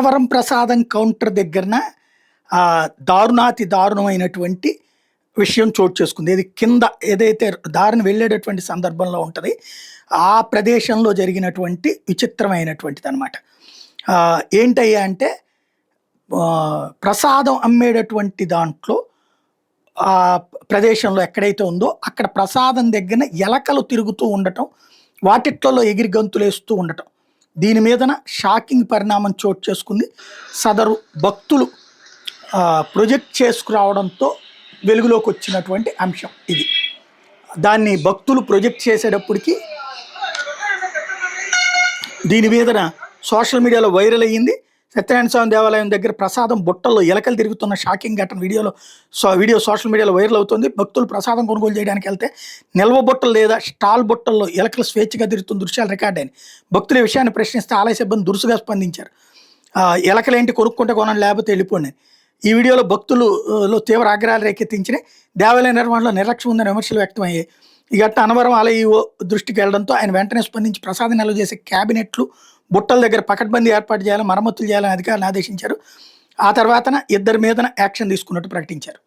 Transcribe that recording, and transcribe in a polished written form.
వరం ప్రసాదం కౌంటర్ దగ్గరన దారుణాతి దారుణమైనటువంటి విషయం చోటు చేసుకుంది. ఇది కింద ఏదైతే దారిని వెళ్ళేటటువంటి సందర్భంలో ఉంటుంది, ఆ ప్రదేశంలో జరిగినటువంటి విచిత్రమైనటువంటిది అనమాట. ఏంటయ్యా అంటే ప్రసాదం అమ్మేటటువంటి దాంట్లో ఆ ప్రదేశంలో ఎక్కడైతే ఉందో అక్కడ ప్రసాదం దగ్గర ఎలకలు తిరుగుతూ ఉండటం, వాటిట్లలో ఎగిరి గంతులేస్తూ ఉండటం, దీని మీదన షాకింగ్ పరిణామం చోటు చేసుకుంది. సదరు భక్తులు ప్రొజెక్ట్ చేసుకురావడంతో వెలుగులోకి వచ్చినటువంటి అంశం ఇది. దాన్ని భక్తులు ప్రొజెక్ట్ చేసేటప్పటికి దీని మీదన సోషల్ మీడియాలో వైరల్ అయ్యింది. సత్యనారాయణ స్వామి దేవాలయం దగ్గర ప్రసాదం బుట్టల్లో ఎలకలు తిరుగుతున్న షాకింగ్ ఘటన వీడియో సోషల్ మీడియాలో వైరల్ అవుతుంది. భక్తులు ప్రసాదం కొనుగోలు చేయడానికి వెళ్తే నిల్వ బుట్టలు లేదా స్టాల్ బుట్టల్లో ఎలకలు స్వేచ్ఛగా తిరుగుతున్న దృశ్యాలు రికార్డ్ అయినాయి. భక్తుల విషయాన్ని ప్రశ్నిస్తే ఆలయ సిబ్బంది దురుసుగా స్పందించారు. ఎలకలేంటి, కొనుక్కుంటే కొనండి, లేకపోతే వెళ్ళిపోండి. ఈ వీడియోలో భక్తులలో తీవ్ర ఆగ్రహాలు రేకెత్తించినాయి. దేవాలయ నిర్వహణలో నిర్లక్ష్యం ఉందని విమర్శలు వ్యక్తమయ్యాయి. ఈ ఘటన అనవరం ఆలయ దృష్టికి వెళ్లడంతో ఆయన వెంటనే స్పందించి ప్రసాదం నిల్వ చేసే క్యాబినెట్లు, బుట్టల దగ్గర పకడ్బందీ ఏర్పాటు చేయాలని, మరమ్మతులు చేయాలని అధికారులను ఆదేశించారు. ఆ తర్వాతన ఇద్దరి మీదన యాక్షన్ తీసుకున్నట్టు ప్రకటించారు.